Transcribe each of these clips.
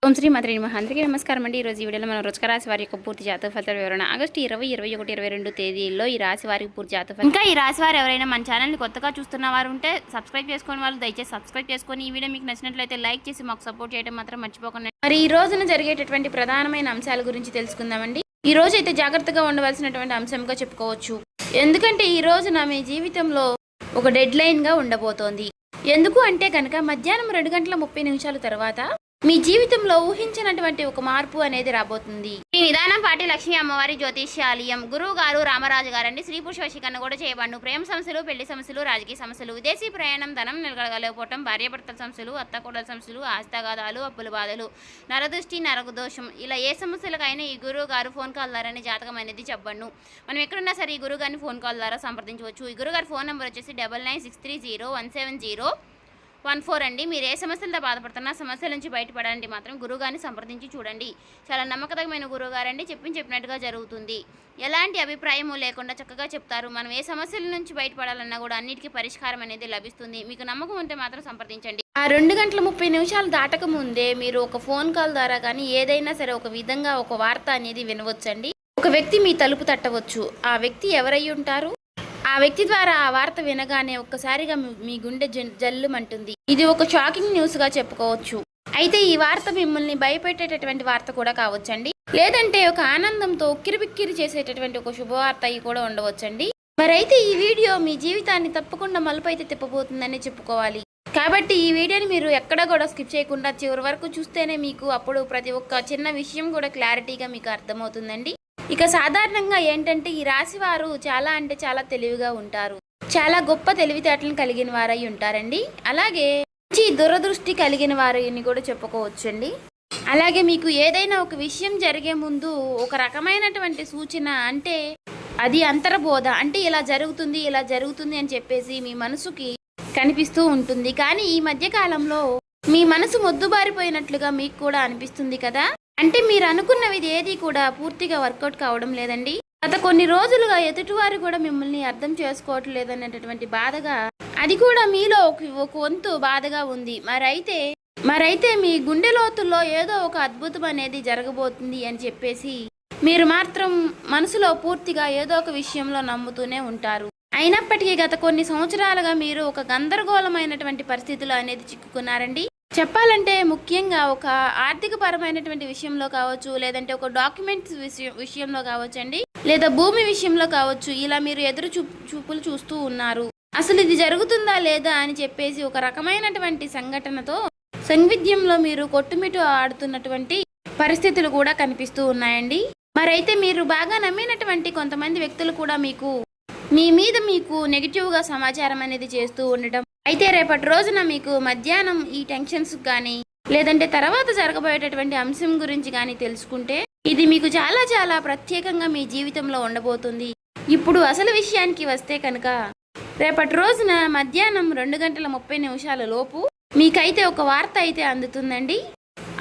ఓం శ్రీ మాత్రే నమః. అందరికీ నమస్కారం అండి. ఈరోజు ఈ వీడియోలో మనం వృశ్చిక రాశి వారి యొక్క పూర్తి జాతక ఫలితాల వివరణ ఆగస్టు 20, 21, 22 తేదీల్లో ఈ రాశి వారికి పూర్తి జాతక ఫలితాలు. ఇంకా ఈ రాశి వారు ఎవరైనా మన ఛానల్ని కొత్తగా చూస్తున్న వారు ఉంటే సబ్స్క్రైబ్ చేసుకుని వాళ్ళు దయచేసి సబ్స్క్రైబ్ చేసుకొని ఈ వీడియో మీకు నచ్చినట్లయితే లైక్ చేసి మాకు సపోర్ట్ చేయడం మాత్రం మర్చిపోకండి. మరి ఈ రోజున జరిగేటటువంటి ప్రధానమైన అంశాల గురించి తెలుసుకుందామండి. ఈ రోజు అయితే జాగ్రత్తగా ఉండవలసినటువంటి అంశంగా చెప్పుకోవచ్చు. ఎందుకంటే ఈ రోజున మీ జీవితంలో ఒక డెడ్ లైన్గా ఉండబోతోంది. ఎందుకు అంటే కనుక మధ్యాహ్నం 2:30 తర్వాత మీ జీవితంలో ఊహించినటువంటి ఒక మార్పు అనేది రాబోతుంది. ఈ నిదానం పాటి లక్ష్మీ అమ్మవారి జ్యోతిష్యాలయం గురువు గారు రామరాజు గారండి. స్త్రీ పురుష వశీకరణ కూడా చేయబడును. ప్రేమ సమస్యలు, పెళ్లి సమస్యలు, రాజకీయ సమస్యలు, విదేశీ ప్రయాణం, ధనం నిలగలగలేకపోవటం, భార్యాభర్తల సమస్యలు, అత్తకోడల సమస్యలు, ఆస్తగాదాలు, అప్పుల బాధలు, నరదృష్టి, నరదోషం, ఇలా ఏ సమస్యలకైనా ఈ గురువు గారు ఫోన్ కాల్ ద్వారానే జాతకం అనేది చెప్పబడును. మనం ఎక్కడున్నా సరే ఈ గురువు గారిని ఫోన్ కాల్ ద్వారా సంప్రదించవచ్చు. ఈ గురువు గారి ఫోన్ నెంబర్ వచ్చేసి 9963017014 అండి. మీరు ఏ సమస్యలతో బాధపడుతున్నా సమస్యల నుంచి బయటపడాలంటే మాత్రం గురువుగారిని సంప్రదించి చూడండి. చాలా నమ్మకమైన గురువుగారండి. చెప్పినట్టుగా జరుగుతుంది. ఎలాంటి అభిప్రాయము లేకుండా చక్కగా చెప్తారు. మనం ఏ సమస్యల నుంచి బయటపడాలన్నా కూడా అన్నిటికీ పరిష్కారం అనేది లభిస్తుంది. మీకు నమ్మకం ఉంటే మాత్రం సంప్రదించండి. ఆ 2:30 దాటక ముందే మీరు ఒక ఫోన్ కాల్ ద్వారా కానీ ఏదైనా సరే ఒక విధంగా ఒక వార్త అనేది వినవచ్చండి. ఒక వ్యక్తి మీ తలుపు తట్టవచ్చు. ఆ వ్యక్తి ఎవరై ఉంటారు? ఆ వ్యక్తి ద్వారా ఆ వార్త వినగానే ఒక్కసారిగా మీ గుండె జల్లుమంటుంది. ఇది ఒక షాకింగ్ న్యూస్గా చెప్పుకోవచ్చు. అయితే ఈ వార్త మిమ్మల్ని భయపెట్టేటటువంటి వార్త కూడా కావచ్చండి. లేదంటే ఒక ఆనందంతో ఉక్కిరిబిక్కిరి చేసేటటువంటి ఒక శుభవార్త అయి కూడా ఉండవచ్చండి. మరైతే ఈ వీడియో మీ జీవితాన్ని తప్పకుండా మలుపైతే తిప్పబోతుందని చెప్పుకోవాలి. కాబట్టి ఈ వీడియోని మీరు ఎక్కడ కూడా స్కిప్ చేయకుండా చివరి వరకు చూస్తేనే మీకు అప్పుడు ప్రతి ఒక్క చిన్న విషయం కూడా క్లారిటీగా మీకు అర్థమవుతుందండి. ఇక సాధారణంగా ఏంటంటే ఈ రాశి వారు చాలా అంటే చాలా తెలివిగా ఉంటారు. చాలా గొప్ప తెలివితేటలను కలిగిన వారై ఉంటారండి. అలాగే మంచి దురదృష్టి కలిగిన వారిని కూడా చెప్పుకోవచ్చండి. అలాగే మీకు ఏదైనా ఒక విషయం జరిగే ముందు ఒక రకమైనటువంటి సూచన, అంటే అది అంతర్బోధ, అంటే ఇలా జరుగుతుంది అని చెప్పేసి మీ మనసుకి కనిపిస్తూ ఉంటుంది. కానీ ఈ మధ్య కాలంలో మీ మనసు మొద్దుబారిపోయినట్లుగా మీకు కూడా అనిపిస్తుంది కదా. అంటే మీరు అనుకున్నవి ఏది కూడా పూర్తిగా వర్కౌట్ కావడం లేదండి. గత కొన్ని రోజులుగా ఎదుటివారు కూడా మిమ్మల్ని అర్థం చేసుకోవటం లేదనేటటువంటి బాధగా, అది కూడా మీలో ఒక వంతు బాధగా ఉంది. మరైతే మీ గుండె లోతుల్లో ఏదో ఒక అద్భుతం అనేది జరగబోతుంది అని చెప్పేసి మీరు మాత్రం మనసులో పూర్తిగా ఏదో ఒక విషయంలో నమ్ముతూనే ఉంటారు. అయినప్పటికీ గత కొన్ని సంవత్సరాలుగా మీరు ఒక గందరగోళమైనటువంటి పరిస్థితులు అనేది చిక్కుకున్నారండి. చెప్పాలంటే ముఖ్యంగా ఒక ఆర్థిక పరమైనటువంటి విషయంలో కావచ్చు, లేదంటే ఒక డాక్యుమెంట్స్ విషయంలో కావచ్చండి, లేదా భూమి విషయంలో కావచ్చు. ఇలా మీరు ఎదురు చూపులు చూస్తూ ఉన్నారు. అసలు ఇది జరుగుతుందా లేదా అని చెప్పేసి ఒక రకమైనటువంటి సంఘటనతో సంవిధ్యంలో మీరు కొట్టుమిట్టు ఆడుతున్నటువంటి పరిస్థితులు కూడా కనిపిస్తూ ఉన్నాయండి. మరైతే మీరు బాగా నమ్మినటువంటి కొంతమంది వ్యక్తులు కూడా మీ మీద నెగిటివ్గా సమాచారం అనేది చేస్తూ ఉండటం. అయితే రేపటి రోజున మీకు మధ్యాహ్నం ఈ టెన్షన్స్ కానీ, లేదంటే తర్వాత జరగబోయేటటువంటి అంశం గురించి కానీ తెలుసుకుంటే ఇది మీకు చాలా చాలా ప్రత్యేకంగా మీ జీవితంలో ఉండబోతుంది. ఇప్పుడు అసలు విషయానికి వస్తే కనుక రేపటి రోజున మధ్యాహ్నం 2:30 లోపు మీకైతే ఒక వార్త అయితే అందుతుందండి.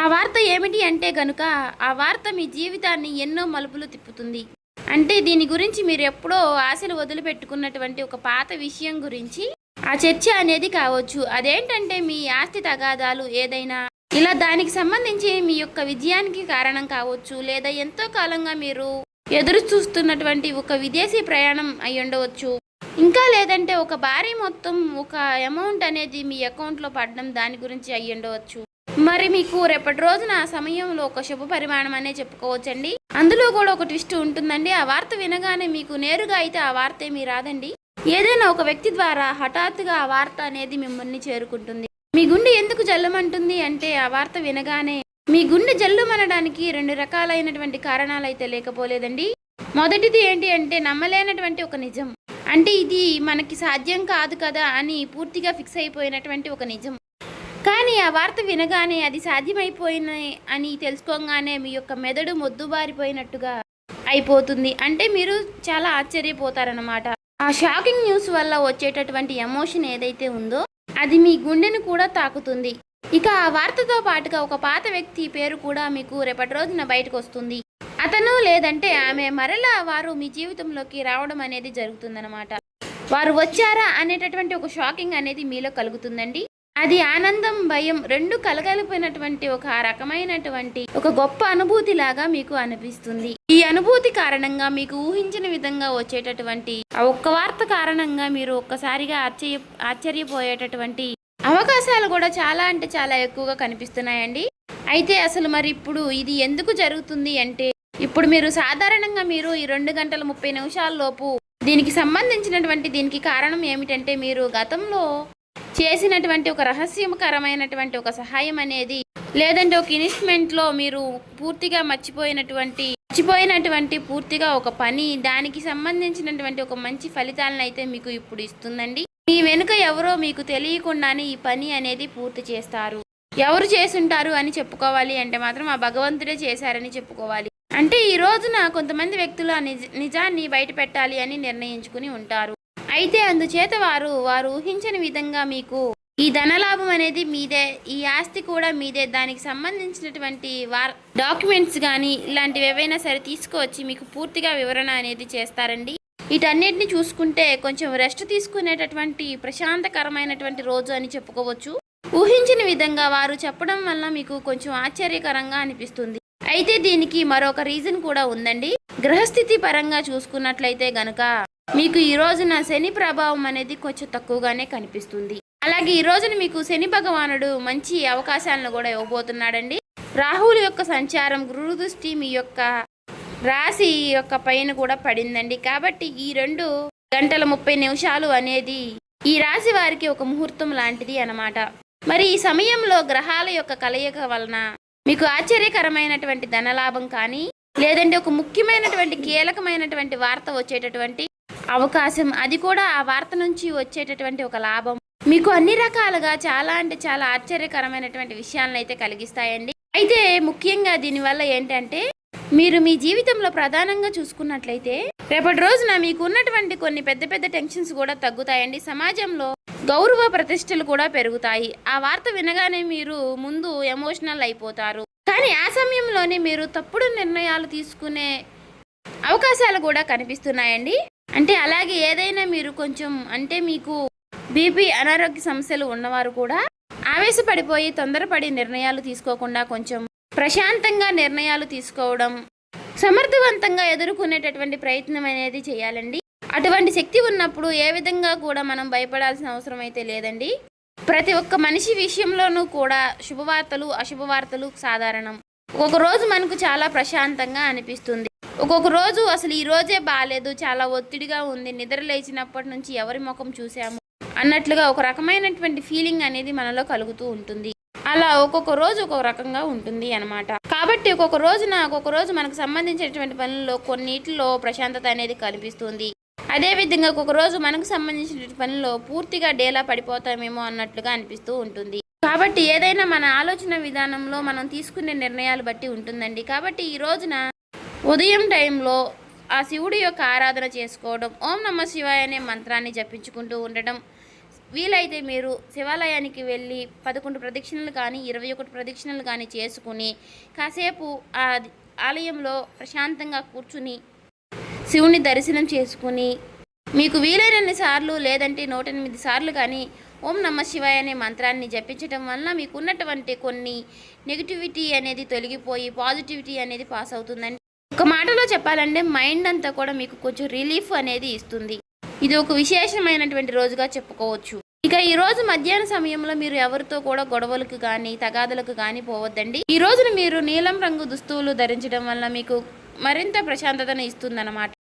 ఆ వార్త ఏమిటి అంటే కనుక ఆ వార్త మీ జీవితాన్ని ఎన్నో మలుపులు తిప్పుతుంది. అంటే దీని గురించి మీరు ఎప్పుడో ఆశలు వదిలిపెట్టుకున్నటువంటి ఒక పాత విషయం గురించి ఆ చర్చ అనేది కావచ్చు. అదేంటంటే మీ ఆస్తి తగాదాలు ఏదైనా, ఇలా దానికి సంబంధించి మీ యొక్క విజయానికి కారణం కావచ్చు, లేదా ఎంతో కాలంగా మీరు ఎదురు చూస్తున్నటువంటి ఒక విదేశీ ప్రయాణం అయి ఉండవచ్చు. ఇంకా లేదంటే ఒక భారీ మొత్తం ఒక అమౌంట్ అనేది మీ అకౌంట్లో పడడం, దాని గురించి అయి ఉండవచ్చు. మరి మీకు రేపటి రోజున ఆ సమయంలో ఒక శుభ పరిమాణం అనే చెప్పుకోవచ్చండి. అందులో కూడా ఒక ట్విస్ట్ ఉంటుందండి. ఆ వార్త వినగానే మీకు నేరుగా అయితే ఆ వార్త ఏమీ రాదండి. ఏదైనా ఒక వ్యక్తి ద్వారా హఠాత్తుగా ఆ వార్త అనేది మిమ్మల్ని చేరుకుంటుంది. మీ గుండె ఎందుకు జల్లుమంటుంది అంటే ఆ వార్త వినగానే మీ గుండె జల్లుమనడానికి 2 రకాలైనటువంటి కారణాలు అయితే లేకపోలేదండి. మొదటిది ఏంటి అంటే నమ్మలేనటువంటి ఒక నిజం. అంటే ఇది మనకి సాధ్యం కాదు కదా అని పూర్తిగా ఫిక్స్ అయిపోయినటువంటి ఒక నిజం. కానీ ఆ వార్త వినగానే అది సాధ్యమైపోయిన అని తెలుసుకోగానే మీ యొక్క మెదడు మొద్దుబారిపోయినట్టుగా అయిపోతుంది. అంటే మీరు చాలా ఆశ్చర్యపోతారన్నమాట. ఆ షాకింగ్ న్యూస్ వల్ల వచ్చేటటువంటి ఎమోషన్ ఏదైతే ఉందో అది మీ గుండెను కూడా తాకుతుంది. ఇక ఆ వార్తతో పాటుగా ఒక పాత వ్యక్తి పేరు కూడా మీకు రేపటి రోజున బయటకు వస్తుంది. అతను లేదంటే ఆమె మరలా వారు మీ జీవితంలోకి రావడం అనేది జరుగుతుందన్నమాట. వారు వచ్చారా అనేటటువంటి ఒక షాకింగ్ అనేది మీలో కలుగుతుందండి. అది ఆనందం, భయం రెండు కలగలిపినటువంటి ఒక రకమైనటువంటి ఒక గొప్ప అనుభూతి లాగా మీకు అనిపిస్తుంది. ఈ అనుభూతి కారణంగా మీకు ఊహించిన విధంగా వచ్చేటటువంటి ఆ ఒక్క వార్త కారణంగా మీరు ఒక్కసారిగా ఆశ్చర్యపోయేటటువంటి అవకాశాలు కూడా చాలా అంటే చాలా ఎక్కువగా కనిపిస్తున్నాయండి. అయితే అసలు మరి ఇప్పుడు ఇది ఎందుకు జరుగుతుంది అంటే, ఇప్పుడు మీరు సాధారణంగా మీరు ఈ 2 గంటల 30 నిమిషాల లోపు దీనికి సంబంధించినటువంటి దీనికి కారణం ఏమిటంటే, మీరు గతంలో చేసినటువంటి ఒక రహస్యకరమైనటువంటి ఒక సహాయం అనేది, లేదంటే ఒక ఇన్వెస్ట్మెంట్లో మీరు పూర్తిగా మర్చిపోయినటువంటి పూర్తిగా ఒక పని, దానికి సంబంధించినటువంటి ఒక మంచి ఫలితాలను అయితే మీకు ఇప్పుడు ఇస్తుందండి. మీ వెనుక ఎవరో మీకు తెలియకుండానే ఈ పని అనేది పూర్తి చేస్తారు. ఎవరు చేసుంటారు అని చెప్పుకోవాలి అంటే మాత్రం ఆ భగవంతుడే చేశారని చెప్పుకోవాలి. అంటే ఈ రోజున కొంతమంది వ్యక్తులు ఆ నిజాన్ని బయట పెట్టాలి అని నిర్ణయించుకుని ఉంటారు. అయితే అందుచేత వారు ఊహించని విధంగా మీకు ఈ ధనలాభం అనేది మీదే, ఈ ఆస్తి కూడా మీదే, దానికి సంబంధించినటువంటి డాక్యుమెంట్స్ కానీ ఇలాంటివి ఏవైనా సరే తీసుకువచ్చి మీకు పూర్తిగా వివరణ అనేది చేస్తారండి. వీటన్నిటిని చూసుకుంటే కొంచెం రెస్ట్ తీసుకునేటటువంటి ప్రశాంతకరమైనటువంటి రోజు అని చెప్పుకోవచ్చు. ఊహించిన విధంగా వారు చెప్పడం వల్ల మీకు కొంచెం ఆశ్చర్యకరంగా అనిపిస్తుంది. అయితే దీనికి మరొక రీజన్ కూడా ఉందండి. గ్రహస్థితి పరంగా చూసుకున్నట్లయితే గనుక మీకు ఈ రోజున శని ప్రభావం అనేది కొంచెం తక్కువగానే కనిపిస్తుంది. అలాగే ఈ రోజున మీకు శని భగవానుడు మంచి అవకాశాలను కూడా ఇవ్వబోతున్నాడండి. రాహువుల యొక్క సంచారం, గురు దృష్టి మీ యొక్క రాశి యొక్క పైన కూడా పడిందండి. కాబట్టి ఈ 2 గంటల 30 నిమిషాలు అనేది ఈ రాశి వారికి ఒక ముహూర్తం లాంటిది అన్నమాట. మరి ఈ సమయంలో గ్రహాల యొక్క కలయిక వలన మీకు ఆశ్చర్యకరమైనటువంటి ధనలాభం కానీ, లేదంటే ఒక ముఖ్యమైనటువంటి కీలకమైనటువంటి వార్త వచ్చేటటువంటి అవకాశం, అది కూడా ఆ వార్త నుంచి వచ్చేటటువంటి ఒక లాభం మీకు అన్ని రకాలుగా చాలా అంటే చాలా ఆశ్చర్యకరమైనటువంటి విషయాలను అయితే కలిగిస్తాయండి. అయితే ముఖ్యంగా దీనివల్ల ఏంటంటే, మీరు మీ జీవితంలో ప్రధానంగా చూసుకున్నట్లయితే రేపటి రోజున మీకు ఉన్నటువంటి కొన్ని పెద్ద పెద్ద టెన్షన్స్ కూడా తగ్గుతాయండి. సమాజంలో గౌరవ ప్రతిష్టలు కూడా పెరుగుతాయి. ఆ వార్త వినగానే మీరు ముందు ఎమోషనల్ అయిపోతారు. కానీ ఆ సమయంలోనే మీరు తప్పుడు నిర్ణయాలు తీసుకునే అవకాశాలు కూడా కనిపిస్తున్నాయండి. అంటే అలాగే ఏదైనా మీరు కొంచెం అంటే మీకు బీపీ అనారోగ్య సమస్యలు ఉన్నవారు కూడా ఆవేశపడిపోయి తొందరపడి నిర్ణయాలు తీసుకోకుండా కొంచెం ప్రశాంతంగా నిర్ణయాలు తీసుకోవడం, సమర్థవంతంగా ఎదుర్కొనేటటువంటి ప్రయత్నం అనేది చేయాలండి. అటువంటి శక్తి ఉన్నప్పుడు ఏ విధంగా కూడా మనం భయపడాల్సిన అవసరం అయితే లేదండి. ప్రతి ఒక్క మనిషి విషయంలోనూ కూడా శుభవార్తలు అశుభవార్తలు సాధారణం. ఒక్కొక్క రోజు మనకు చాలా ప్రశాంతంగా అనిపిస్తుంది. ఒక్కొక్క రోజు అసలు ఈ రోజే బాగాలేదు, చాలా ఒత్తిడిగా ఉంది, నిద్ర లేచినప్పటి నుంచి ఎవరి ముఖం చూసాము అన్నట్లుగా ఒక రకమైనటువంటి ఫీలింగ్ అనేది మనలో కలుగుతూ ఉంటుంది. అలా ఒక్కొక్క రోజు ఒక్కొక్క రకంగా ఉంటుంది అన్నమాట. కాబట్టి ఒక్కొక్క రోజు మనకు సంబంధించినటువంటి పనుల్లో కొన్నిటిలో ప్రశాంతత అనేది కనిపిస్తుంది. అదేవిధంగా ఒక్కొక్క రోజు మనకు సంబంధించిన పనుల్లో పూర్తిగా డేలా పడిపోతామేమో అన్నట్లుగా అనిపిస్తూ ఉంటుంది. కాబట్టి ఏదైనా మన ఆలోచన విధానంలో మనం తీసుకునే నిర్ణయాలు బట్టి ఉంటుందండి. కాబట్టి ఈ రోజున ఉదయం టైంలో ఆ శివుడి యొక్క ఆరాధన చేసుకోవడం, ఓం నమః శివాయ అనే మంత్రాన్ని జపించుకుంటూ ఉండడం, వీలైతే మీరు శివాలయానికి వెళ్ళి 11 ప్రదక్షిణలు కానీ 21 ప్రదక్షిణలు కానీ చేసుకుని కాసేపు ఆ ఆలయంలో ప్రశాంతంగా కూర్చుని శివుని దర్శనం చేసుకుని మీకు వీలైనన్ని సార్లు లేదంటే 108 సార్లు కానీ ఓం నమః శివాయ అనే మంత్రాన్ని జపించడం వల్ల మీకు ఉన్నటువంటి కొన్ని నెగిటివిటీ అనేది తొలగిపోయి పాజిటివిటీ అనేది పాస్ అవుతుందండి. ఒక మాటలో చెప్పాలంటే మైండ్ అంతా కూడా మీకు కొంచెం రిలీఫ్ అనేది ఇస్తుంది. ఇది ఒక విశేషమైనటువంటి రోజుగా చెప్పుకోవచ్చు. ఇక ఈ రోజు మధ్యాహ్న సమయంలో మీరు ఎవరితో కూడా గొడవలకు కానీ తగాదలకు కానీ పోవద్దండి. ఈ రోజున మీరు నీలం రంగు దుస్తువులు ధరించడం వల్ల మీకు మరింత ప్రశాంతతను ఇస్తుందన్నమాట.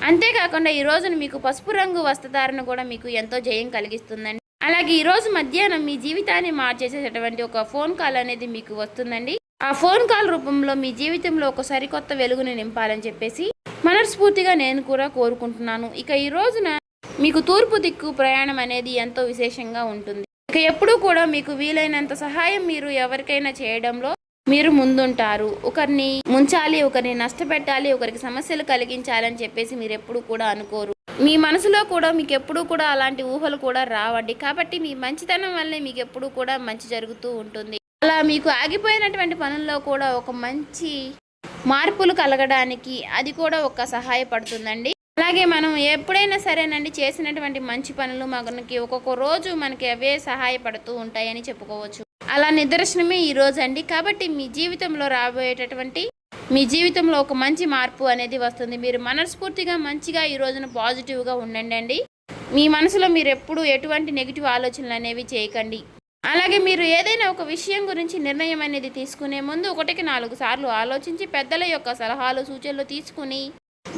అంతేకాకుండా ఈ రోజున మీకు పసుపు రంగు వస్త్రధారణ కూడా మీకు ఎంతో జయం కలిగిస్తుందండి. అలాగే ఈ రోజు మధ్యాహ్నం మీ జీవితాన్ని మార్చేసేటటువంటి ఒక ఫోన్ కాల్ అనేది మీకు వస్తుందండి. ఆ ఫోన్ కాల్ రూపంలో మీ జీవితంలో ఒక సరికొత్త వెలుగుని నింపాలని చెప్పేసి మనస్ఫూర్తిగా నేను కూడా కోరుకుంటున్నాను. ఇక ఈ రోజున మీకు తూర్పు దిక్కు ప్రయాణం అనేది ఎంతో విశేషంగా ఉంటుంది. ఇక ఎప్పుడూ కూడా మీకు వీలైనంత సహాయం మీరు ఎవరికైనా చేయడంలో మీరు ముందుంటారు. ఒకరిని ముంచాలి, ఒకరిని నష్టపెట్టాలి, ఒకరికి సమస్యలు కలిగించాలని చెప్పేసి మీరు ఎప్పుడు కూడా అనుకోరు. మీ మనసులో కూడా మీకు ఎప్పుడూ కూడా అలాంటి ఊహలు కూడా రావండి. కాబట్టి మీ మంచితనం వల్లే మీకు ఎప్పుడూ కూడా మంచి జరుగుతూ ఉంటుంది. అలా మీకు ఆగిపోయినటువంటి పనుల్లో కూడా ఒక మంచి మార్పులు కలగడానికి అది కూడా ఒక సహాయపడుతుందండి. అలాగే మనం ఎప్పుడైనా సరేనండి చేసినటువంటి మంచి పనులు మనకి ఒక్కొక్క రోజు మనకి అవే సహాయపడుతూ ఉంటాయని చెప్పుకోవచ్చు. అలా నిదర్శనమే ఈ రోజు అండి. కాబట్టి మీ జీవితంలో రాబోయేటటువంటి మీ జీవితంలో ఒక మంచి మార్పు అనేది వస్తుంది. మీరు మనస్ఫూర్తిగా మంచిగా ఈ రోజున పాజిటివ్గా ఉండండి. మీ మనసులో మీరు ఎప్పుడు ఎటువంటి నెగిటివ్ ఆలోచనలు అనేవి చేయకండి. అలాగే మీరు ఏదైనా ఒక విషయం గురించి నిర్ణయం అనేది తీసుకునే ముందు 1కి 4 సార్లు ఆలోచించి పెద్దల యొక్క సలహాలు సూచనలు తీసుకుని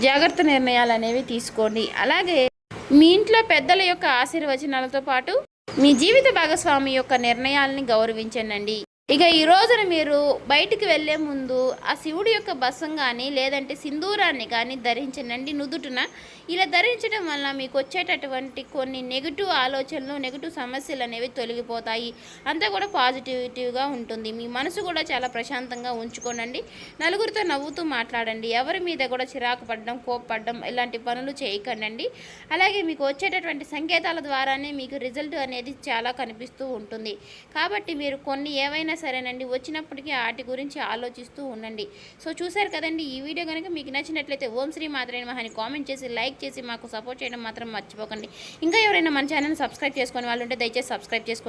జాగ్రత్త నిర్ణయాలు అనేవి తీసుకోండి. అలాగే మీ ఇంట్లో పెద్దల యొక్క ఆశీర్వచనాలతో పాటు మీ జీవిత భాగస్వామి యొక్క నిర్ణయాలని గౌరవించండి. ఇక ఈ రోజున మీరు బయటికి వెళ్ళే ముందు ఆ శివుడి యొక్క బసం కానీ లేదంటే సింధూరాన్ని కానీ ధరించండి నుదుటిన. ఇలా ధరించడం వల్ల మీకు వచ్చేటటువంటి కొన్ని నెగిటివ్ ఆలోచనలు నెగిటివ్ సమస్యలు అనేవి తొలగిపోతాయి. అంతా కూడా పాజిటివిటీగా ఉంటుంది. మీ మనసు కూడా చాలా ప్రశాంతంగా ఉంచుకోనండి. నలుగురితో నవ్వుతూ మాట్లాడండి. ఎవరి మీద కూడా చిరాకు పడడం కోప్పడడం ఇలాంటి పనులు చేయకండి. అలాగే మీకు వచ్చేటటువంటి సంకేతాల ద్వారానే మీకు రిజల్ట్ అనేది చాలా కనిపిస్తూ ఉంటుంది. కాబట్టి మీరు కొన్ని ఏవైనా సరేనండి వచ్చినప్పటికీ వాటి గురించి ఆలోచిస్తూ ఉండండి. సో చూసారు కదండి, ఈ వీడియో కనుక మీకు నచ్చినట్లయితే ఓం శ్రీ మాత్రే నమః అని కామెంట్ చేసి లైక్ చేసి మాకు సపోర్ట్ చేయడం మాత్రం మర్చిపోకండి. ఇంకా ఎవరైనా మన ఛానల్ సబ్స్క్రైబ్ చేసుకునే వాళ్ళు ఉంటే దయచేసి సబ్స్క్రైబ్ చేసుకోండి.